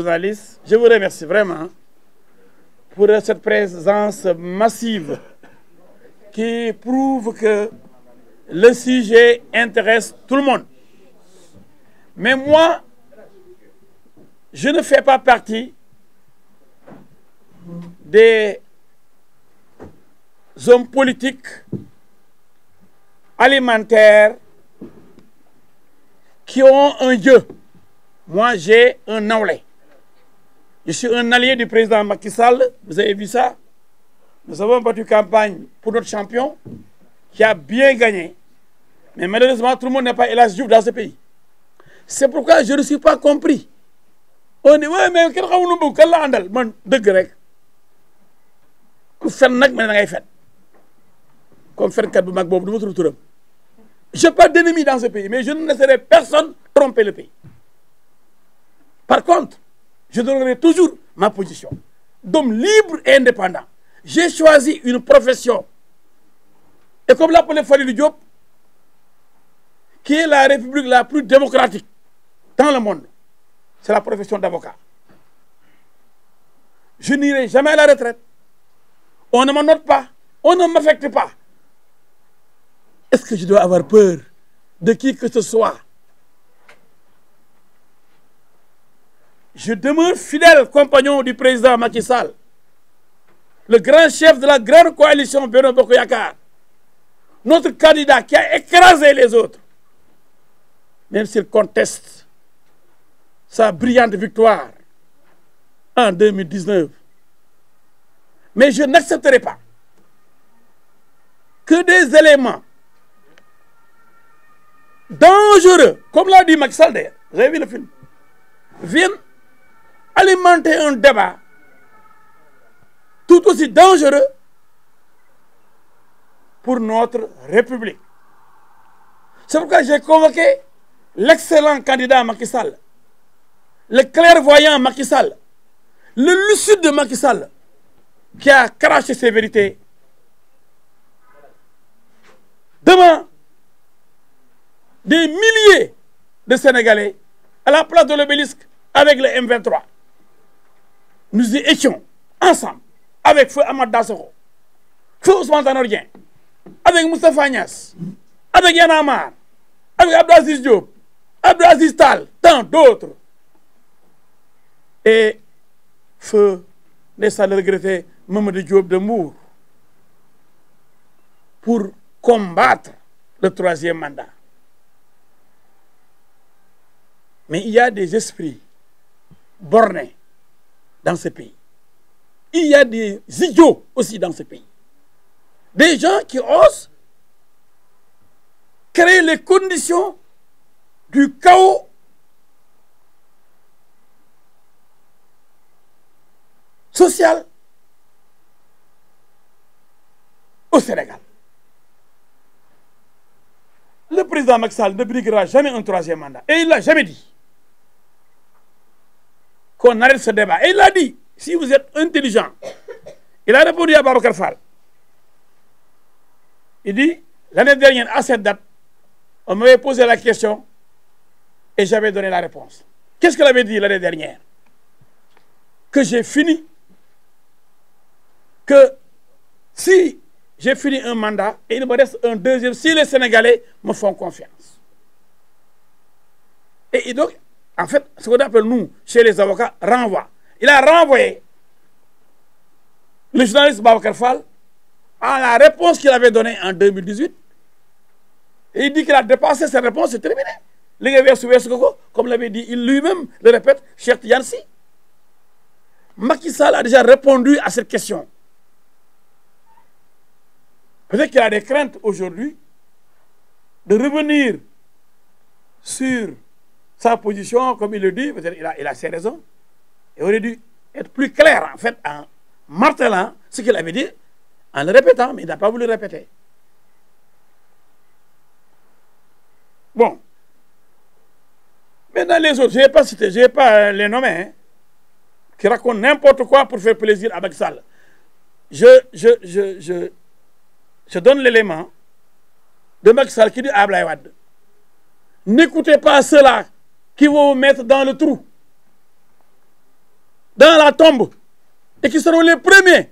journalistes, je vous remercie vraiment pour cette présence massive qui prouve que le sujet intéresse tout le monde. Mais moi, je ne fais pas partie des hommes politiques alimentaires qui ont un Dieu. Moi, j'ai un nawlé. Je suis un allié du président Macky Sall. Vous avez vu ça? Nous avons battu campagne pour notre champion qui a bien gagné. Mais malheureusement, tout le monde n'est pas El Hadji Diouf dans ce pays. C'est pourquoi je ne suis pas compris. On dit, ouais, mais quel andal man deug rek ku fen nak man ngay fen comme fenkat bu mag bobu duma tur turam. J'ai pas d'ennemi dans ce pays, mais je ne laisserai personne tromper le pays. Par contre, je donnerai toujours ma position d'homme libre et indépendant. J'ai choisi une profession, et comme l'appelait Falilou Diop, qui est la république la plus démocratique dans le monde, c'est la profession d'avocat. Je n'irai jamais à la retraite. On ne me note pas, on ne m'affecte pas. Est-ce que je dois avoir peur de qui que ce soit? Je demeure fidèle compagnon du président Macky Sall, le grand chef de la grande coalition Benno Bokk Yakaar, notre candidat qui a écrasé les autres, même s'il conteste sa brillante victoire en 2019. Mais je n'accepterai pas que des éléments dangereux, comme l'a dit Macky Sall d'ailleurs, vous avez vu le film, viennent alimenter un débat tout aussi dangereux pour notre République. C'est pourquoi j'ai convoqué l'excellent candidat Macky Sall, le clairvoyant Macky Sall, le lucide de Macky Sall, qui a craché ses vérités devant des milliers de Sénégalais à la place de l'Obélisque avec le M23. Nous y étions ensemble avec Feu Ahmad Dassokho, Feu Ousmane Tanor Dieng, avec Moustapha Niasse, avec Y'en a marre, avec Abdou Aziz Diop, Abdou Aziz Tall, tant d'autres. Et Feu, laissa le regretter Mamadou Diop de Mbour pour combattre le troisième mandat. Mais il y a des esprits bornés dans ce pays. Il y a des idiots aussi dans ce pays. Des gens qui osent créer les conditions du chaos social au Sénégal. Le président Macky Sall ne briguera jamais un troisième mandat. Et il ne l'a jamais dit. Qu'on arrête ce débat. Et il a dit, si vous êtes intelligent, il a répondu à Babacar Fall. Il dit, l'année dernière, à cette date, on m'avait posé la question et j'avais donné la réponse. Qu'est-ce qu'il avait dit l'année dernière? Que j'ai fini, que si j'ai fini un mandat et il me reste un deuxième, si les Sénégalais me font confiance. Et donc, en fait, ce qu'on appelle nous, chez les avocats, renvoi. Il a renvoyé le journaliste Babacar Fall à la réponse qu'il avait donnée en 2018. Et il dit qu'il a dépassé cette réponse, c'est terminé. Comme l'avait dit, il lui-même le répète, Cheikh Yansi. Macky Sall a déjà répondu à cette question. Peut-être qu'il a des craintes aujourd'hui de revenir sur sa position, comme il le dit, peut-être il a ses raisons. Il aurait dû être plus clair, en fait, en martelant ce qu'il avait dit, en le répétant, mais il n'a pas voulu le répéter. Bon. Maintenant, les autres, je n'ai pas cité, je n'ai pas les nommés, hein, qui racontent n'importe quoi pour faire plaisir à Macky Sall. Je donne l'élément de Macky Sall qui dit à Abdoulaye Wade, n'écoutez pas ceux-là qui vont vous mettre dans le trou. dans la tombe et qui seront les premiers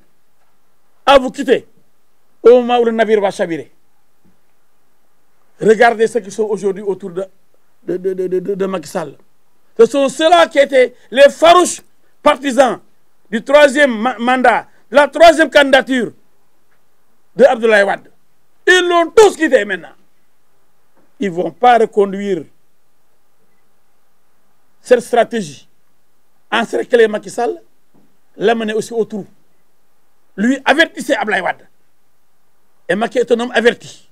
à vous quitter au moment où le navire va chavirer. Regardez ceux qui sont aujourd'hui autour de Macky Sall. Ce sont ceux-là qui étaient les farouches partisans du troisième mandat, de la troisième candidature de Abdoulaye Wade. Ils l'ont tous quitté maintenant. Ils ne vont pas reconduire cette stratégie. Encercler Macky Sall, l'amener aussi au trou. Lui avertissait Abdoulaye Wade. Et Macky est un homme averti.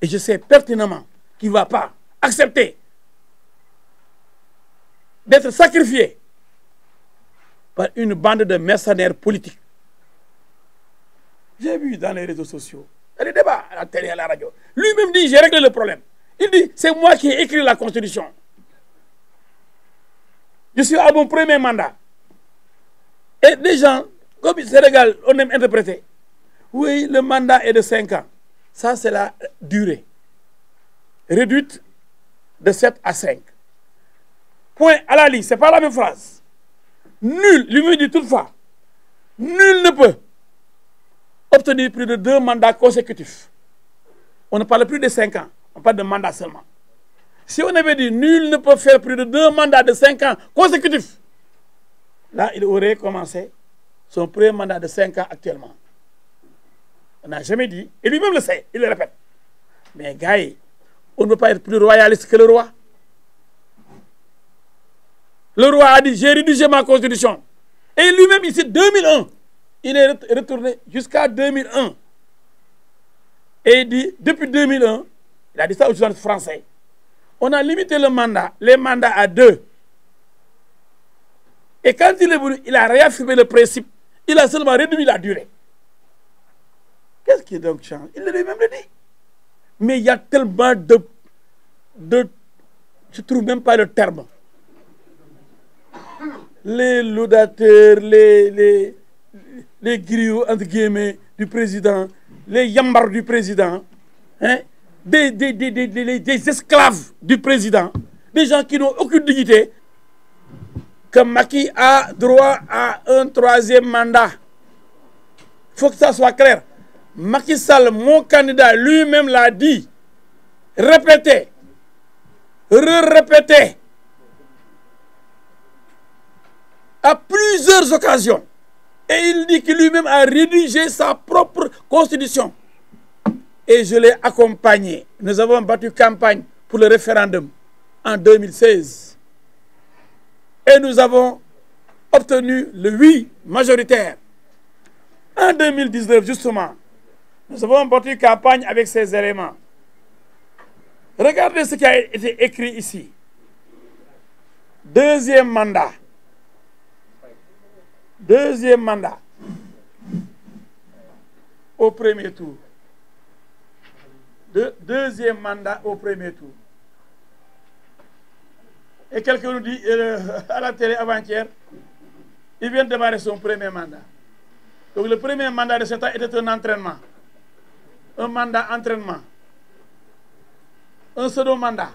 Et je sais pertinemment qu'il ne va pas accepter d'être sacrifié par une bande de mercenaires politiques. J'ai vu dans les réseaux sociaux, dans les débats à la télé et à la radio, lui-même dit, j'ai réglé le problème. Il dit, c'est moi qui ai écrit la Constitution. Je suis à mon premier mandat. Et des gens, comme au Sénégal, on aime interpréter. Oui, le mandat est de 5 ans. Ça, c'est la durée. Réduite de 7 à 5. Point à la ligne, ce n'est pas la même phrase. Nul, lui-même dit toutefois, nul ne peut obtenir plus de 2 mandats consécutifs. On ne parle plus de 5 ans, on parle de mandat seulement. Si on avait dit nul ne peut faire plus de 2 mandats de 5 ans consécutifs, là, il aurait commencé son premier mandat de 5 ans actuellement. On n'a jamais dit, et lui-même le sait, il le répète. Mais gars, on ne peut pas être plus royaliste que le roi. Le roi a dit, j'ai rédigé ma constitution. Et lui-même, ici, 2001, il est retourné jusqu'à 2001. Et il dit, depuis 2001, il a dit ça aux journalistes français, on a limité le mandat, les mandats à 2. Et quand il est venu, il a réaffirmé le principe, il a seulement réduit la durée. Qu'est-ce qui est donc change? Il lui-même le dit. Mais il y a tellement de je ne trouve même pas le terme. Les laudateurs, les griots, entre guillemets, du président, les yambars du président, hein, des esclaves du président, des gens qui n'ont aucune dignité, que Macky a droit à un 3e mandat. Il faut que ça soit clair. Macky Sall, mon candidat, lui-même l'a dit, répété, répété, à plusieurs occasions. Et il dit que lui-même a rédigé sa propre constitution. Et je l'ai accompagné. Nous avons battu campagne pour le référendum en 2016. Et nous avons obtenu le oui majoritaire. En 2019, justement, nous avons battu campagne avec ces éléments. Regardez ce qui a été écrit ici. 2e mandat. 2e mandat. Au premier tour. 2e mandat au premier tour. Et quelqu'un nous dit à la télé avant-hier, il vient de démarrer son premier mandat. Donc le premier mandat de 7 ans était un entraînement. Un mandat entraînement. Un second mandat.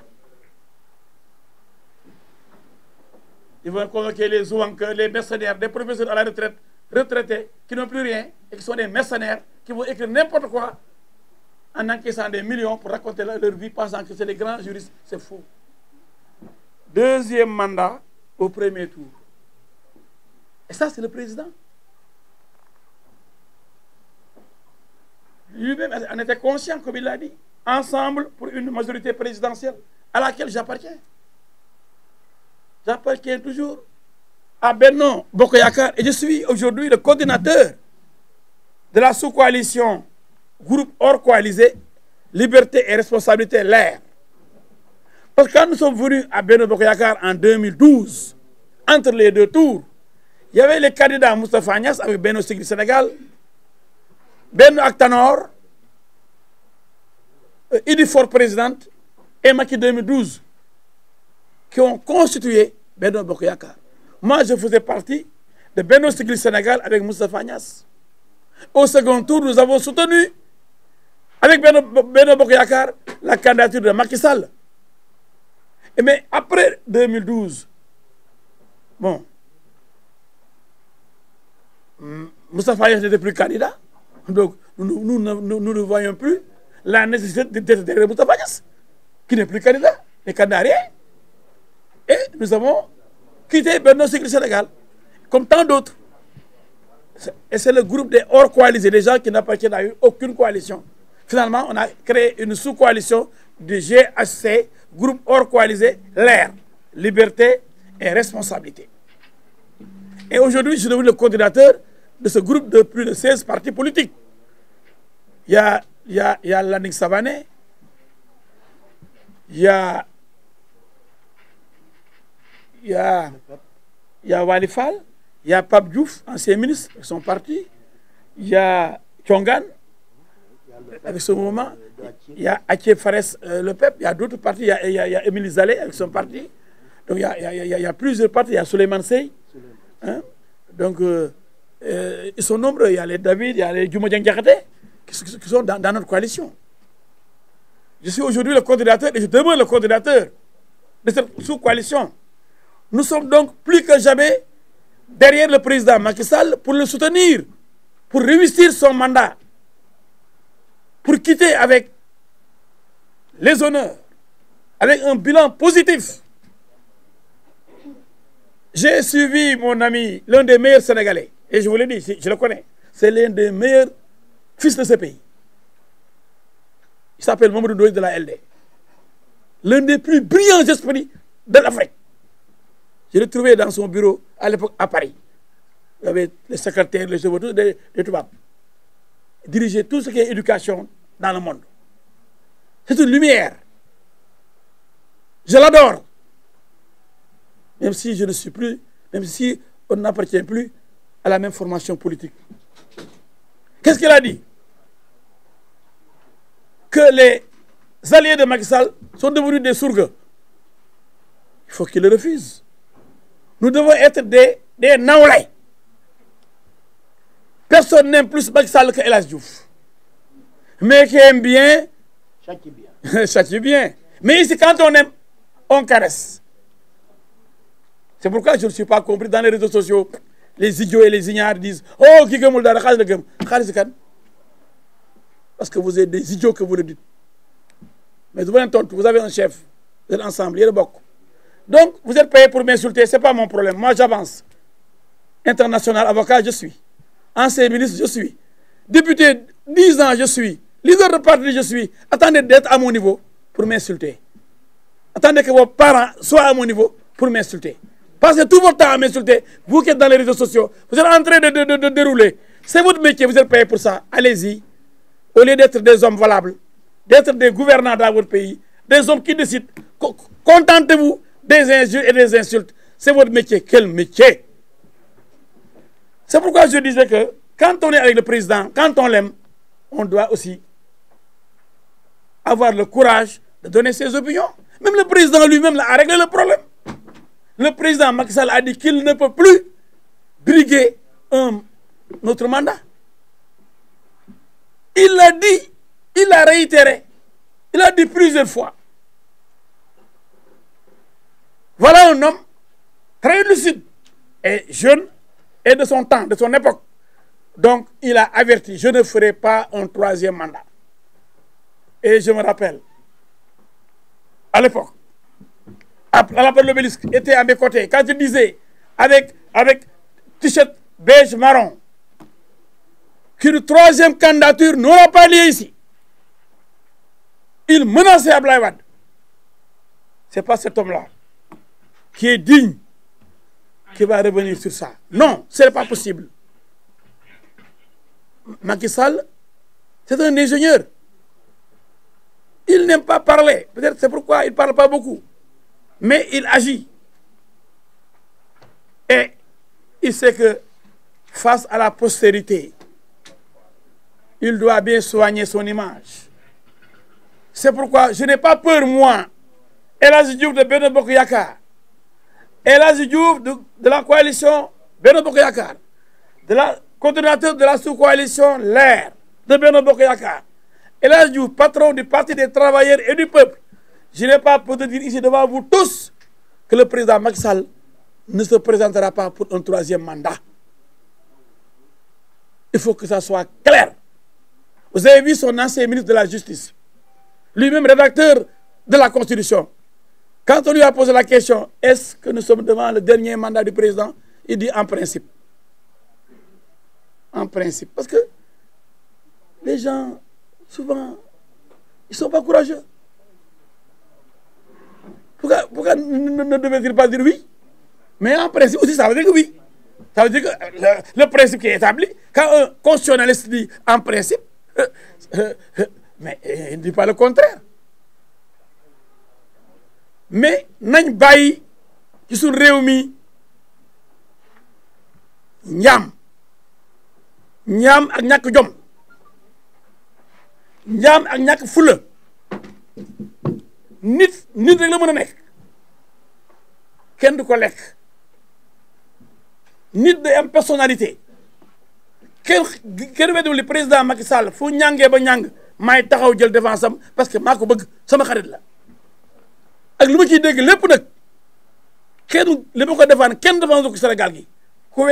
Ils vont convoquer les zouankers, les mercenaires, des professeurs à la retraite, retraités, qui n'ont plus rien, et qui sont des mercenaires, qui vont écrire n'importe quoi, en encaissant des millions pour raconter leur vie, pensant que c'est des grands juristes. C'est faux. 2e mandat au premier tour. Et ça, c'est le président. Lui-même en était conscient, comme il l'a dit. Ensemble pour une majorité présidentielle à laquelle j'appartiens. J'appartiens toujours à Benno Bokk Yakaar et je suis aujourd'hui le coordinateur de la sous-coalition groupe hors coalisé Liberté et Responsabilité LAIR. Parce que quand nous sommes venus à Benno Bokk Yakaar en 2012, entre les 2 tours, il y avait les candidats Moustapha Niasse avec Benno Siggil Sénégal, Benno ak Tanor, Idi Faure présidente et Macky 2012 qui ont constitué Benno Bokk Yakaar. Moi, je faisais partie de Benno Siggil Sénégal avec Moustapha Niasse. Au second tour, nous avons soutenu avec Benno Bokk Yakaar la candidature de Macky Sall. Mais après 2012, bon, Moustapha Niasse n'était plus candidat. Donc, nous ne voyons plus la nécessité d'être derrière Moustapha Niasse, qui n'est plus candidat, n'est candidat à rien. Et nous avons quitté Benno Siggil Sénégal, comme tant d'autres. Et c'est le groupe des hors-coalisés, des gens qui n'appartiennent à aucune coalition. Finalement, on a créé une sous-coalition du GHC, groupe hors-coalisé, l'air, liberté et responsabilité. Et aujourd'hui, je suis devenu le coordinateur de ce groupe de plus de 16 partis politiques. Il y a Lanning Savané, il y a Wali Fall, il y a Pape Diouf, ancien ministre, avec son parti, il y a Thiongan, avec son mouvement, il y a Aké Fares, le PEP, il y a d'autres partis, il y a Émilie Zalé avec son parti. Donc il y a plusieurs partis, il y a Souleymane Sey. Hein? Donc ils sont nombreux, il y a les David, il y a les Djouma Diakhaté qui sont dans notre coalition. Je suis aujourd'hui le coordinateur et je demeure le coordinateur de cette sous-coalition. Nous sommes donc plus que jamais derrière le président Macky Sall pour le soutenir, pour réussir son mandat, pour quitter avec les honneurs, avec un bilan positif. J'ai suivi mon ami, l'un des meilleurs Sénégalais, et je vous l'ai dit, je le connais, c'est l'un des meilleurs fils de ce pays. Il s'appelle Mamadou Ndoye de la LD. L'un des plus brillants esprits de l'Afrique. Je l'ai trouvé dans son bureau à l'époque à Paris. Il y avait les secrétaires, les chevaux, des Toubabs. Il dirigeait tout ce qui est éducation dans le monde. C'est une lumière. Je l'adore. Même si je ne suis plus, même si on n'appartient plus à la même formation politique. Qu'est-ce qu'il a dit? Que les alliés de Macky Sall sont devenus des sourds. Il faut qu'ils le refusent. Nous devons être des naoulés. Personne n'aime plus Macky Sall que El Hadji Diouf. Mais qui aime bien, châtie bien. châtie bien. Mais ici, quand on aime, on caresse. C'est pourquoi je ne suis pas compris dans les réseaux sociaux. Les idiots et les ignares disent « Oh, qui gëmul dara xaalis la gëm ». Xaalis kan? Parce que vous êtes des idiots que vous le dites. Mais vous avez un chef. Vous êtes ensemble, il y a le boc. Donc, vous êtes payé pour m'insulter, ce n'est pas mon problème. Moi, j'avance. International, avocat, je suis. Ancien ministre, je suis. Député, 10 ans, je suis. Leader de parti, je suis. Attendez d'être à mon niveau pour m'insulter. Attendez que vos parents soient à mon niveau pour m'insulter. Passez tout votre temps à m'insulter. Vous qui êtes dans les réseaux sociaux, vous êtes en train de dérouler. C'est votre métier, vous êtes payé pour ça. Allez-y. Au lieu d'être des hommes valables, d'être des gouvernants dans votre pays, des hommes qui décident, contentez-vous des injures et des insultes. C'est votre métier. Quel métier? C'est pourquoi je disais que quand on est avec le président, quand on l'aime, on doit aussi avoir le courage de donner ses opinions. Même le président lui-même a réglé le problème. Le président Macky Sall a dit qu'il ne peut plus briguer notre mandat. Il l'a dit, il l'a réitéré, il a dit plusieurs fois. Voilà un homme très lucide et jeune et de son temps, de son époque. Donc, il a averti, je ne ferai pas un troisième mandat. Et je me rappelle, à l'époque, à l'appel de l'Obélisque, était à mes côtés, quand il disait, avec t-shirt beige marron, qu'une troisième candidature n'aura pas lieu ici. Il menaçait Abdoulaye Wade. Ce n'est pas cet homme-là qui est digne qui va revenir sur ça. Non, ce n'est pas possible. Macky Sall, c'est un ingénieur. Il n'aime pas parler. Peut-être c'est pourquoi il ne parle pas beaucoup. Mais il agit. Et il sait que face à la postérité, il doit bien soigner son image. C'est pourquoi je n'ai pas peur, moi, El Hadji Diouf de Benno Bokk Yakaar, El Hadji Diouf de la coalition Benno Bokk Yakaar, de la coordonnateur de la sous-coalition LAIR de Benno Bokk Yakaar, El Hadji Diouf, patron du Parti des travailleurs et du peuple. Je n'ai pas peur de dire ici devant vous tous que le président Macky Sall ne se présentera pas pour un troisième mandat. Il faut que ça soit clair. Vous avez vu son ancien ministre de la Justice, lui-même rédacteur de la Constitution. Quand on lui a posé la question, est-ce que nous sommes devant le dernier mandat du président? Il dit en principe. En principe. Parce que les gens, souvent, ils ne sont pas courageux. Pourquoi ne devait-il pas dire oui? Mais en principe aussi, ça veut dire que oui. Ça veut dire que le principe qui est établi, quand un constitutionnaliste dit en principe, mais il ne dit pas le contraire. Mais nañ bàyyi ci suñu réew mi ñaam ak ñàkk jom ñaam ak ñàkk fula nit rek la mën a nekk kenn du ko lekk nit day am personnalité kenn weddul li président Macky Sall fu ñàngee ba ñàng maay taxaw jël défense am parce que maa ko bëgg sama xarit la ak lu ma ciy dégg lépp nag kenn li ma ko defaan kenn défense ko Sénégal gi ku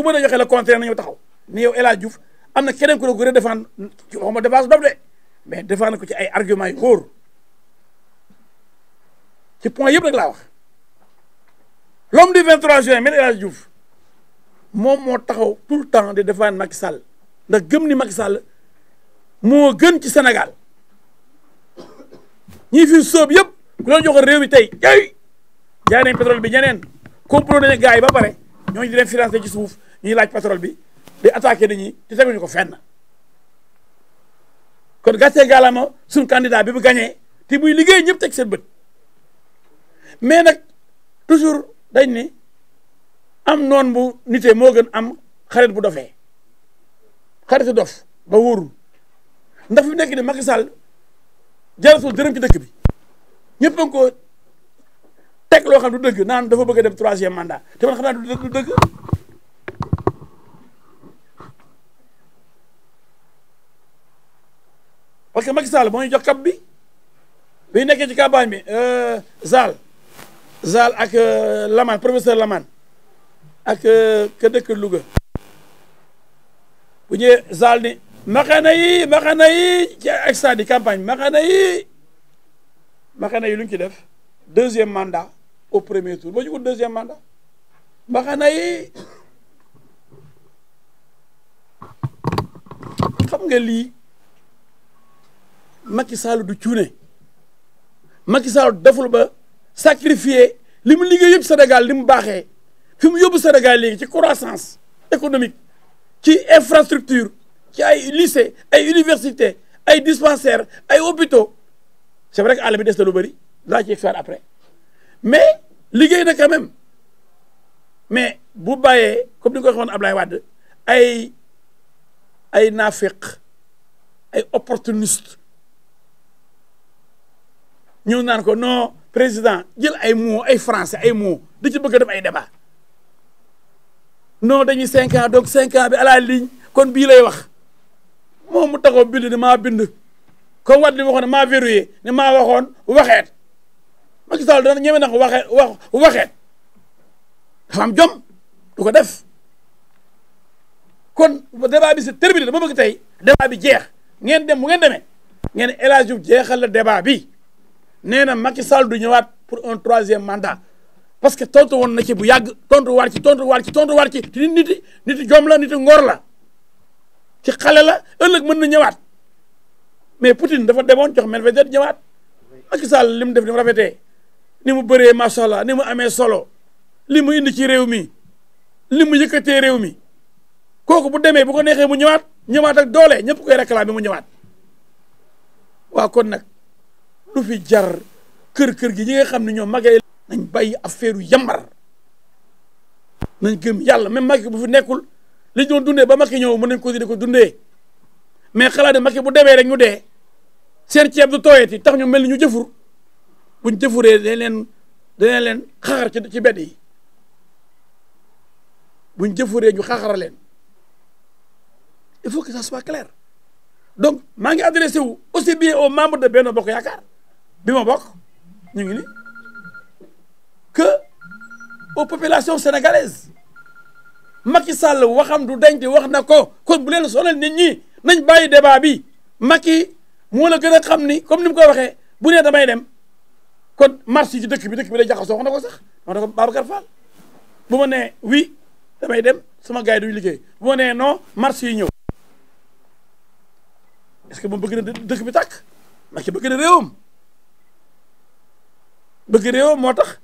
mën a joxe le contraire na ñëw taxaw ni yow El Hadj Diouf am na keneen ku la ko redéfendre ci waxuma défense dof de mais défendre ko ci ay arguments yu wóor ci point yëpp rek laa wax l'homme du 23 juin Me El Hadj Diouf moom moo taxaw tout le temps de défendre Macky Sall ndax gëm ni Macky Sall moo gën ci Sénégal ñi fi sóob yëpp ku leen jox réew mi tey jaay nañ pétrole bi ñeneen complot nañu gars yi ba pare ñooñu di leen financé ci suuf ñuy laaj pétrole bi di attaqué nit ñi te teguñu ko fenn kon gàccee gaalama suñu candidat bi bu gagné te muy liggéey ñëpp teg seen bët mais nag toujours dañ ni am noon bu nitee moo gën am xarit bu dofee xaritu dof ba wóorul ndax fi mu nekk ni Macky Sall jaratul dërëm ci dëkk bi ñëpp a ngi ko teg loo xam du dëgg naan dafa bëgg a dem 3e mandat te man xam naa du dëgg parce que Macky Sall moo ñu jox cap bi ñu nekkee ci campagne bi Zal ak Lamane professeur Lamane ak ka dëkk Louga bu ñëwee Zal ni maxana yi ci ak stade campagne maxana yi lu ñu ci def 2e mandat au premier tour boo ñu ko 2e mandat maxana yi xam nga lii Macky Sall du cuune Macky Sall deful ba sacrifier li mu liggéey yëpp Sénégal li mu baaxee fi mu yóbbu Sénégal léegi ci croissance économique ci infrastructure ci ay lycée ay université ay dispensaires ay hôpitaux c'est vrai que àll bi des na lu bëri daa ci expliquer après mais liggéey na quand même mais bu bàyyee comme ni nga ko waxoon Ablaye Wade ay naafeq ay opportuniste ñëw naan ko non président jël ay mots ay français ay mots di ci bëgg a def ay débat non dañuy 5 ans donc 5 ans bi à la ligne kon bii lay wax moom mu taxaw bind ne maa bind comme Wade li waxoon ne maa verrouillé ne maa waxoon waxeet Macky Sall dana ñeme na ko waxeet dafa am jom du ko def kon débat bi c'est terminé dama bëgg tey débat bi jeex ngeen dem bu ngeen demee ngeen El Hadj Diouf jeexal la débat bi nee na Macky Sall du ñëwaat pour un 3e mandat parce que tontu woon na ci bu yàgg tontu war ci te nit jom la nit ngor la ci xale la ëllëg mën na ñëwaat mais Poutine dafa demoon jox Medvedev ñëwaat Macky Sall li mu def ni mu rafetee ni mu bëree macha allah ni mu amee solo li mu indi ci réew mi li mu yëkkatee réew mi kooku bu demee bu ko neexee mu ñëwaat ak doole ñëpp koy réclamer mu ñëwaat waaw kon nag lu fi jar kër gi ñi nga xam ne ñoom magay nañ bàyyi affaire yu yambar nañ gëm yàlla même Macky bu fi nekkul li ñu doon dundee ba Macky ñëw mën nañ ko di ko dundee mais xalaat ne Macky bu demee rek ñu dee seen ceeb du tooyati tax ñu mel ni ñu jëfur buñ jëfuree dañ leen xaxar ci bedd yi buñ jëfuree ñu xaxara leen il faut que ça soit clair donc maa ngi adressé wu aussi bien aux membres de Benno Bokk Yaakaar bi ma bokk ñu ngi ni que aux populations sénégalaises Macky Sall waxam du denc wax na ko kon bu leen sonal nit ñi nañ bàyyi débat bi Macky moo la gën a xam ni comme ni mu ko waxee bu nee damay dem kon marche yi ci dëkk bi day jaxasoo wax na ko sax wax na ko Babacar Fall bu ma nee oui damay dem sama gars yi duñu liggéey bu ma nee non marche yi ñëw est-ce que moom bëgg na dëkk bi tàkk Macky bëgg na réewam moo tax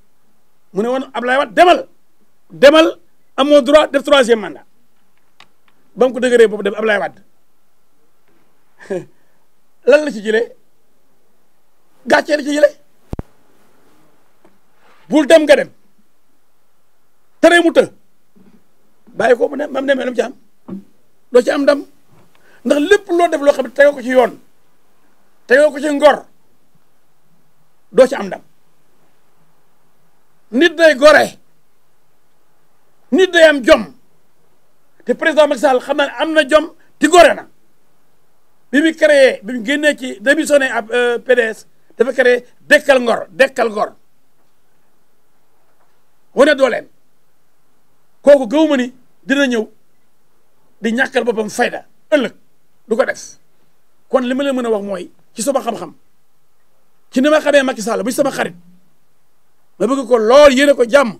mu ne woon Abdoulaye Wade demal amoo droit def 3e mandat ba mu ko dëgëree boobu dem Abdoulaye Wade lan la ci jëlee gàccee la ci jëlee bul dem nga dem tere mu të bàyyi ko mu ne mam demee lu mu ci am doo ci am ndam ndax lépp loo def loo xam ne tegoo ko ci yoon tegoo ko ci ngor doo ci am ndam nit day gore nit day am jom te président Macky Sall xam naa ne am na jom ti gore na bi mu génnee ci démissionné ab PDS dafa créé dekkal ngor wane dooleem kooku gëwuma ni dina ñëw di ñàkkal boppam fayda ëllëg du ko def kon li ma leen mën a wax mooy ci sama xam-xam ci ni ma xamee Macky Sall bu sama xarit ma bëgg ko lool yéene ko jàmm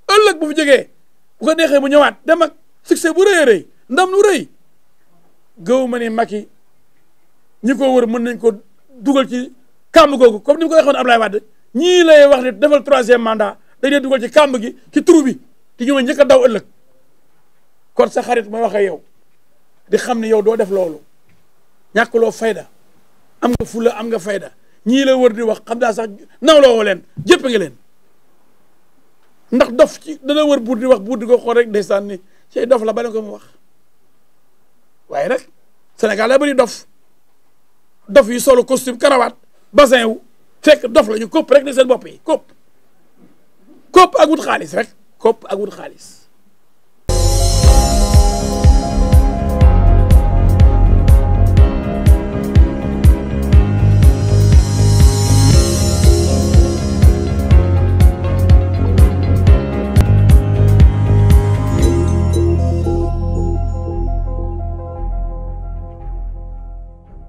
ëllëg bu fi jógee bu ko neexee mu ñëwaat dem ak succès bu rëy a rëy ndam lu rëy gëwuma ni Macky ñi ko wër mën nañ ko dugal ci kàmb googu comme ni mu ko waxoon Abdoulaye Wade ñii lay wax ne defal 3e mandat dañ leen dugal ci kàmb gi ci trou bi te ñoo njëkk a daw ëllëg kon sa xarit may wax ak yow di xam ne yow doo def loolu ñàkkuloo fayda am nga fula am nga fayda ñii la wër di wax xam daa sax nawloo woo leen jëpp nga leen ndax dof ci dana wër buur di wax buur di ko xool rek ndeysaan ni ci dof la ba leen ko mu wax waaye nag Sénégal la bëri dof yi solo costume karawaat bassin wu fekk dof la ñu kopp rek ne seen bopp yi kopp ak wut xaalis rek kopp ak wut xaalis